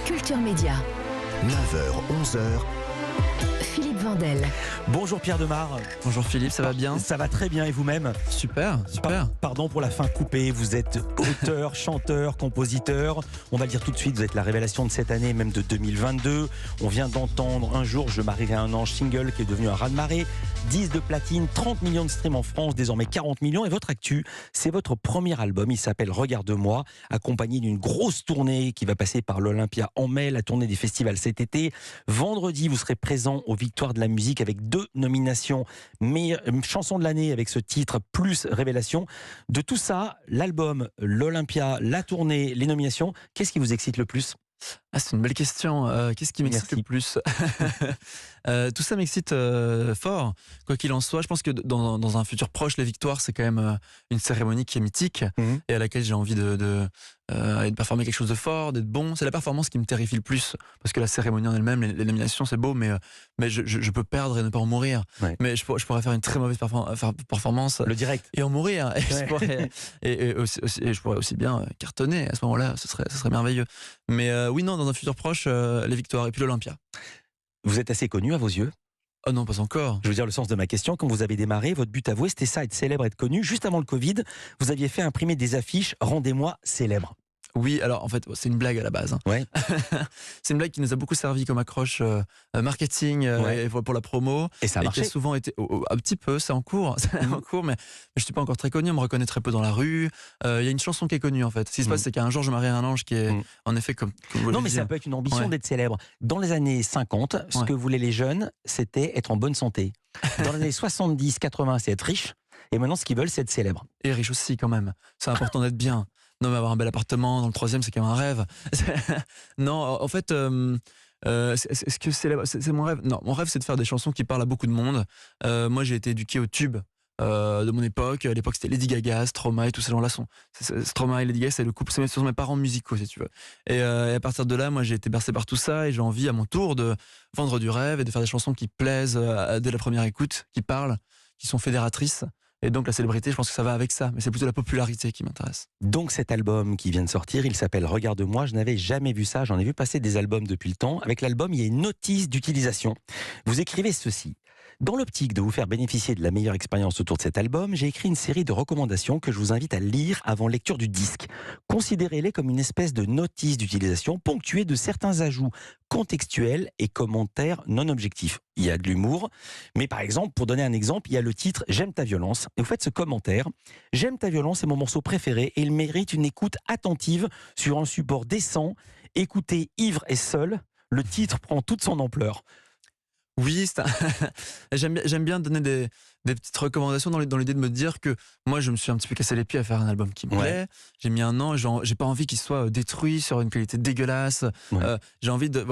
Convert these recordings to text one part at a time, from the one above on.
Culture Média. 9h, 11h. Philippe Vandel. Bonjour Pierre Demar. Bonjour Philippe, ça va bien? Ça va très bien et vous-même? Super. Pardon pour la fin coupée, vous êtes auteur, chanteur, compositeur. On va le dire tout de suite, vous êtes la révélation de cette année, même de 2022. On vient d'entendre Un jour je marierai un ange single qui est devenu un raz-de-marée. 10 de platine, 30 millions de streams en France, désormais 40 millions. Et votre actu, c'est votre premier album, il s'appelle Regarde-moi, accompagné d'une grosse tournée qui va passer par l'Olympia en mai, la tournée des festivals cet été. Vendredi, vous serez présent aux Victoires de la musique avec 2 nominations, meilleure chanson de l'année avec ce titre, plus révélation. De tout ça, l'album, l'Olympia, la tournée, les nominations, qu'est-ce qui vous excite le plus ? C'est une belle question. Qu'est-ce qui m'excite le plus? Tout ça m'excite fort. Quoi qu'il en soit, je pense que dans un futur proche, les victoires, c'est quand même une cérémonie qui est mythique et à laquelle j'ai envie de performer quelque chose de fort, d'être bon. C'est la performance qui me terrifie le plus, parce que la cérémonie en elle-même, les nominations, c'est beau, mais je peux perdre et ne pas en mourir. Ouais. Mais je pourrais faire une très mauvaise performance. Le direct. Et en mourir. Ouais. Et je pourrais aussi bien cartonner à ce moment-là, ce serait merveilleux. Mais oui, non, dans un futur proche, les victoires et puis l'Olympia. Vous êtes assez connu à vos yeux? Oh non, pas encore. Je veux dire le sens de ma question. Quand vous avez démarré, votre but avoué, c'était ça, être célèbre, être connu. Juste avant le Covid, vous aviez fait imprimer des affiches « Rendez-moi célèbre ». Oui, alors en fait, c'est une blague à la base. Ouais. C'est une blague qui nous a beaucoup servi comme accroche marketing et pour la promo. Et ça a marché. Qui a souvent été un petit peu, c'est en cours, en cours, mais je suis pas encore très connu. On me reconnaît très peu dans la rue. Il y a une chanson qui est connue en fait. Ce qui se passe, c'est qu'un jour je marie un ange qui est en effet comme non, mais ça peut être une ambition d'être célèbre. Dans les années 50, ce que voulaient les jeunes, c'était être en bonne santé. Dans les années 70, 80, c'est être riche. Et maintenant, ce qu'ils veulent, c'est être célèbre. Et riche aussi, quand même. C'est important d'être bien. Non, mais avoir un bel appartement dans le 3e, c'est quand même un rêve. Non, en fait, est-ce que c'est mon rêve? Non, mon rêve, c'est de faire des chansons qui parlent à beaucoup de monde. Moi, j'ai été éduqué au tube de mon époque. À l'époque, c'était Lady Gaga, Stromae, tous ces gens-là sont... Stromae et Lady Gaga, c'est le couple, ce sont mes parents musicaux, si tu veux. Et à partir de là, moi, j'ai été bercé par tout ça et j'ai envie, à mon tour, de vendre du rêve et de faire des chansons qui plaisent dès la première écoute, qui parlent, qui sont fédératrices. Et donc la célébrité, je pense que ça va avec ça, mais c'est plutôt la popularité qui m'intéresse. Donc cet album qui vient de sortir, il s'appelle Regarde-moi, je n'avais jamais vu ça, j'en ai vu passer des albums depuis le temps. Avec l'album, il y a une notice d'utilisation. Vous écrivez ceci. Dans l'optique de vous faire bénéficier de la meilleure expérience autour de cet album, j'ai écrit une série de recommandations que je vous invite à lire avant lecture du disque. Considérez-les comme une espèce de notice d'utilisation ponctuée de certains ajouts contextuels et commentaires non objectifs. Il y a de l'humour, mais par exemple, pour donner un exemple, il y a le titre « J'aime ta violence ». Et vous faites ce commentaire « J'aime ta violence, c'est mon morceau préféré et il mérite une écoute attentive sur un support décent. Écoutez ivre et seul, le titre prend toute son ampleur ». Oui, j'aime bien donner des petites recommandations dans l'idée de me dire que moi je me suis un petit peu cassé les pieds à faire un album qui me plaît. J'ai mis un an, j'ai pas envie qu'il soit détruit sur une qualité dégueulasse. J'ai envie de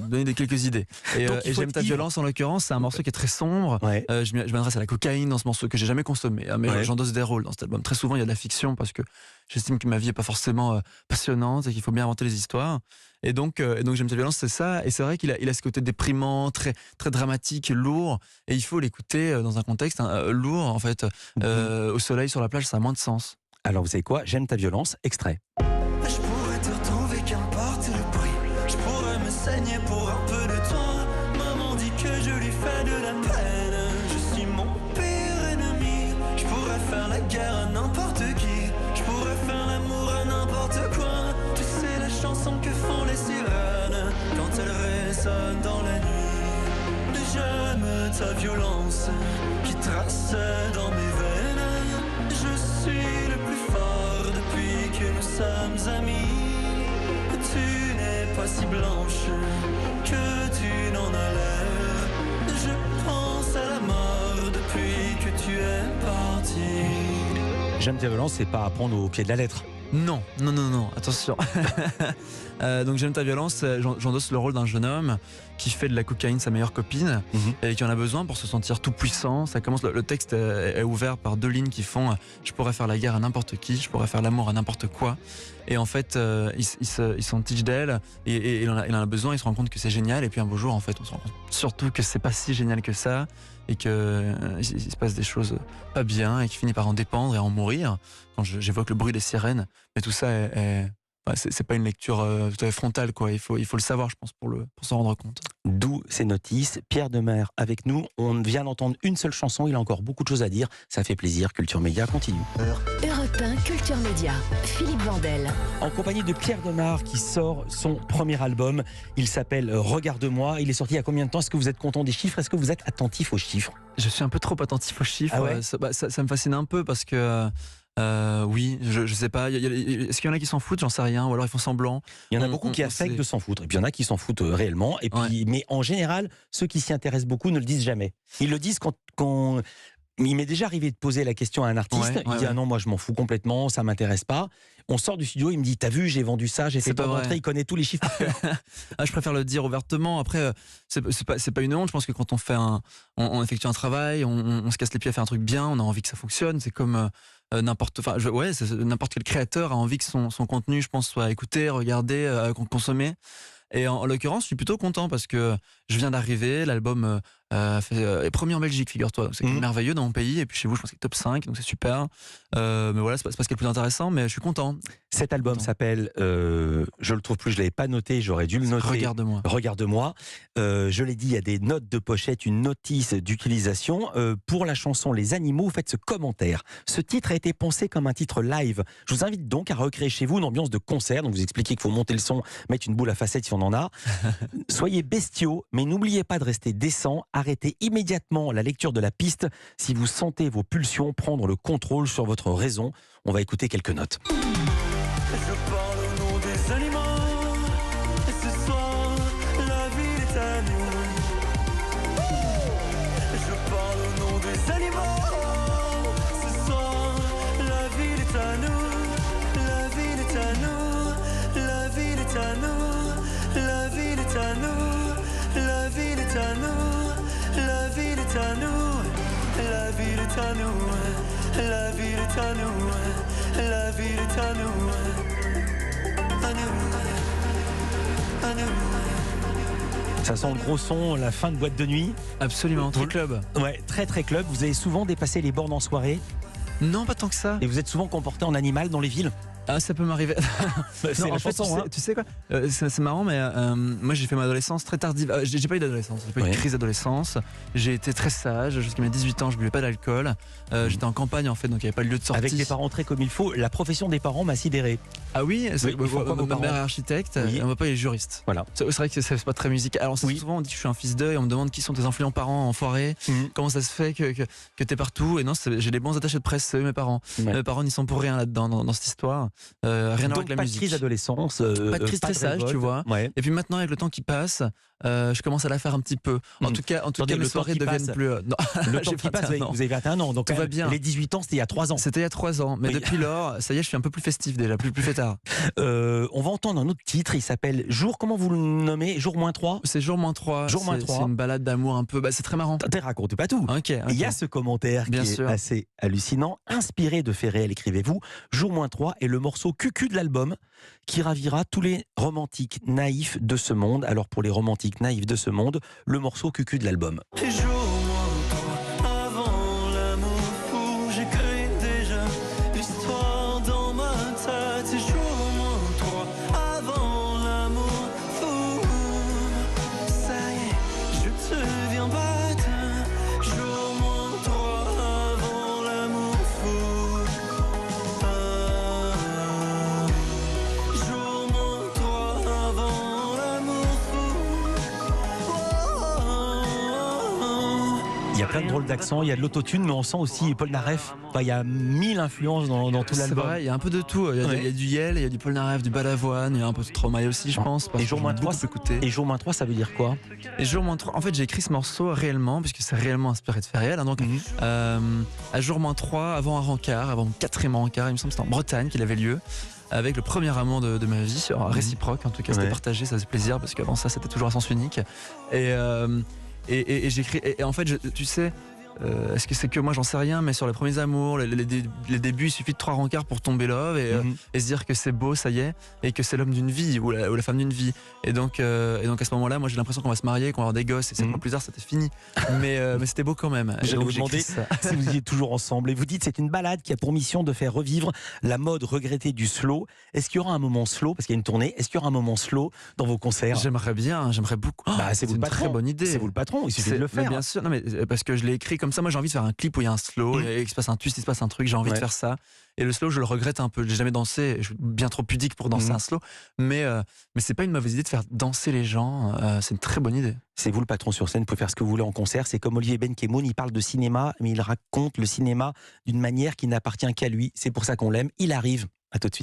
donner quelques idées. Et J'aime ta violence en l'occurrence, c'est un morceau qui est très sombre. Je m'adresse à la cocaïne dans ce morceau que j'ai jamais consommé. Mais j'endosse des rôles dans cet album. Très souvent il y a de la fiction parce que j'estime que ma vie est pas forcément passionnante et qu'il faut bien inventer les histoires. Et donc J'aime ta violence, c'est ça. Et c'est vrai qu'il a ce côté déprimant, très, très dramatique, lourd. Et il faut l'écouter dans un contexte lourd, en fait. Au soleil, sur la plage, ça a moins de sens. Alors, vous savez quoi? J'aime ta violence, extrait. Je pourrais te retrouver, qu'importe le prix. Je pourrais me saigner pour un peu de toi. Maman dit que je lui fais de la peine. Je suis mon pire ennemi. Je pourrais faire la guerre à n'importe qui. Je pourrais faire l'amour à n'importe quoi. Tu sais la chanson que font les sirènes quand elles résonnent dans la nuit. J'aime ta violence qui trace dans mes veines. Je suis le plus fort depuis que nous sommes amis. Tu n'es pas si blanche que tu n'en as l'air. Je pense à la mort depuis que tu es parti. J'aime ta violence, c'est pas à prendre au pied de la lettre. Non, attention. Donc j'aime ta violence, j'endosse le rôle d'un jeune homme qui fait de la cocaïne sa meilleure copine et qui en a besoin pour se sentir tout puissant. Ça commence, le texte est ouvert par 2 lignes qui font « Je pourrais faire la guerre à n'importe qui, je pourrais faire l'amour à n'importe quoi ». Et en fait, il s'en tige d'elle et il en a besoin, il se rend compte que c'est génial. Et puis un beau jour, en fait, on se rend compte surtout que c'est pas si génial que ça et qu'il se passe des choses pas bien et qu'il finit par en dépendre et en mourir. Quand j'évoque le bruit des sirènes, mais tout ça est c'est pas une lecture tout à fait frontale, quoi. Il faut le savoir, je pense, pour s'en rendre compte. D'où ces notices. Pierre Demers avec nous. On vient d'entendre une seule chanson. Il a encore beaucoup de choses à dire. Ça fait plaisir. Culture Média continue. Europe 1 Culture Média. Philippe Vandel. En compagnie de Pierre Demers qui sort son premier album. Il s'appelle Regarde-moi. Il est sorti il y a combien de temps? Est-ce que vous êtes content des chiffres? Est-ce que vous êtes attentif aux chiffres? Je suis un peu trop attentif aux chiffres. Ah ouais Ça me fascine un peu parce que oui, je sais pas. Est-ce qu'il y en a qui s'en foutent? J'en sais rien. Ou alors ils font semblant. Il y en a beaucoup qui affectent de s'en foutre. Et puis il y en a qui s'en foutent réellement. Et puis, mais en général, ceux qui s'y intéressent beaucoup ne le disent jamais. Ils le disent quand il m'est déjà arrivé de poser la question à un artiste. Il dit ah non, moi je m'en fous complètement, ça m'intéresse pas. On sort du studio, il me dit t'as vu, j'ai vendu ça, j'ai fait tant d'entrées, il connaît tous les chiffres. Je préfère le dire ouvertement. Après, c'est pas une honte. Je pense que quand on fait on effectue un travail, on se casse les pieds à faire un truc bien, on a envie que ça fonctionne. C'est comme n'importe quel créateur a envie que son contenu, je pense, soit écouté, regardé, consommé. Et en l'occurrence, je suis plutôt content parce que je viens d'arriver, l'album est premier en Belgique, figure-toi. C'est merveilleux dans mon pays. Et puis chez vous, je pense qu'il est top 5, donc c'est super. Mais voilà, c'est pas ce qui est le plus intéressant, mais je suis content. Cet album s'appelle, je le trouve plus, je l'avais pas noté, j'aurais dû le noter. Regarde-moi. Regarde-moi. Je l'ai dit, il y a des notes de pochette, une notice d'utilisation. Pour la chanson Les Animaux, vous faites ce commentaire. Ce titre a été pensé comme un titre live. Je vous invite donc à recréer chez vous une ambiance de concert. Donc vous expliquez qu'il faut monter le son, mettre une boule à facettes si on en a. Soyez bestiaux, mais n'oubliez pas de rester décent. Arrêtez immédiatement la lecture de la piste si vous sentez vos pulsions prendre le contrôle sur votre raison. On va écouter quelques notes. Je parle au nom des animaux, et ce soir, la ville est à nous. Je parle au nom des animaux, ce soir, la ville est à nous. La ville est à nous, la ville est à nous, la ville est à nous, la ville est à nous, la ville est à nous, la ville est à nous, la ville est à nous. La ville est à nous, à nous, à nous. Ça sent le gros son, la fin de boîte de nuit. Absolument, très club. Ouais, très très club. Vous avez souvent dépassé les bornes en soirée. Non, pas tant que ça. Et vous êtes souvent comporté en animal dans les villes. Ah, ça peut m'arriver. C'est Non, la en fait, chanson, tu sais quoi, c'est marrant, mais moi j'ai fait ma adolescence très tardive. J'ai pas eu d'adolescence, j'ai pas eu de crise d'adolescence. J'ai été très sage, jusqu'à mes 18 ans, je buvais pas d'alcool. J'étais en campagne en fait, donc il n'y avait pas de lieu de sortie. Avec des parents très comme il faut, la profession des parents m'a sidéré. Ah oui, ma mère est architecte, et mon papa est juriste. Voilà. C'est vrai que c'est pas très musical. Alors souvent on dit que je suis un fils d'eux et on me demande qui sont tes influents parents enfoirés. Comment ça se fait que t'es partout? Et non, j'ai des bons attachés de presse, c'est eux mes parents. Mes parents n'y sont pour rien là-dedans, dans cette histoire. Rien à voir avec la pas musique. De crise d'adolescence, pas de crise très sage, tu vois. Ouais. Et puis maintenant, avec le temps qui passe, je commence à la faire un petit peu. En tout cas, mes soirées deviennent plus. Non, le temps qui passe, vous avez 21 ans, donc tout va bien. Les 18 ans, c'était il y a 3 ans. C'était il y a 3 ans, mais depuis lors, ça y est, je suis un peu plus festif déjà, plus fêtard. On va entendre un autre titre, il s'appelle Jour, comment vous le nommez? Jour moins 3? C'est Jour moins 3. C'est une balade d'amour un peu, c'est très marrant. Raconte pas tout. Okay. Il y a ce commentaire qui est assez hallucinant, inspiré de faits réels, écrivez-vous. Jour moins 3 est le morceau cucu de l'album qui ravira tous les romantiques naïfs de ce monde. Alors pour les romantiques naïfs de ce monde, le morceau cucu de l'album. Jour moins 3, avant l'amour fou, j'écris déjà l'histoire dans ma tête. Jour moins 3, avant l'amour fou, ça y est, je te viens battre. Jour moins 3, avant l'amour fou. Jour moins 3, avant l'amour fou. Il y a plein de drôles d'accents, il y a de l'autotune, mais on sent aussi Paul Naref. Enfin, il y a 1000 influences dans tout l'album. C'est vrai, il y a un peu de tout. Il y a du Yel, il y a du Paul Naref, du Balavoine, il y a un peu de Stromae aussi, je pense. Et Jour moins 3, et Jour moins 3, ça veut dire quoi? Et Jour moins 3, en fait, j'ai écrit ce morceau réellement, puisque c'est réellement inspiré de faits réels. Hein, donc, à Jour moins 3, avant un rencard, avant mon 4e rencard, il me semble que c'était en Bretagne qu'il avait lieu. Avec le premier amour de ma vie, réciproque en tout cas, c'était partagé, ça faisait plaisir, parce qu'avant ça, c'était toujours à sens unique. Et j'écris. Et en fait, tu sais, est-ce que c'est que moi, j'en sais rien, mais sur les premiers amours, les débuts, il suffit de 3 rencarts pour tomber love et se dire que c'est beau, ça y est, et que c'est l'homme d'une vie ou la femme d'une vie. Et donc à ce moment-là, moi j'ai l'impression qu'on va se marier, qu'on va avoir des gosses, et 7 mois plus tard, c'était fini. Mais c'était beau quand même. J'allais Donc, vous demander si vous étiez toujours ensemble. Et vous dites c'est une balade qui a pour mission de faire revivre la mode regrettée du slow. Est-ce qu'il y aura un moment slow, parce qu'il y a une tournée, est-ce qu'il y aura un moment slow dans vos concerts? J'aimerais bien, j'aimerais beaucoup. C'est vous le une patron. très bonne idée. C'est vous le patron, il suffit de le Mais faire. bien sûr, non, mais parce que je l'ai écrit comme ça. Moi j'ai envie de faire un clip où il y a un slow, et il se passe un twist, il se passe un truc, j'ai envie de faire ça. Et le slow, je le regrette un peu. J'ai jamais dansé, je suis bien trop pudique pour danser un slow. Mais c'est pas une mauvaise idée de faire danser les gens. C'est une très bonne idée. C'est vous le patron sur scène, vous pouvez faire ce que vous voulez en concert. C'est comme Olivier Benkemoun, il parle de cinéma, mais il raconte le cinéma d'une manière qui n'appartient qu'à lui. C'est pour ça qu'on l'aime. Il arrive. À tout de suite.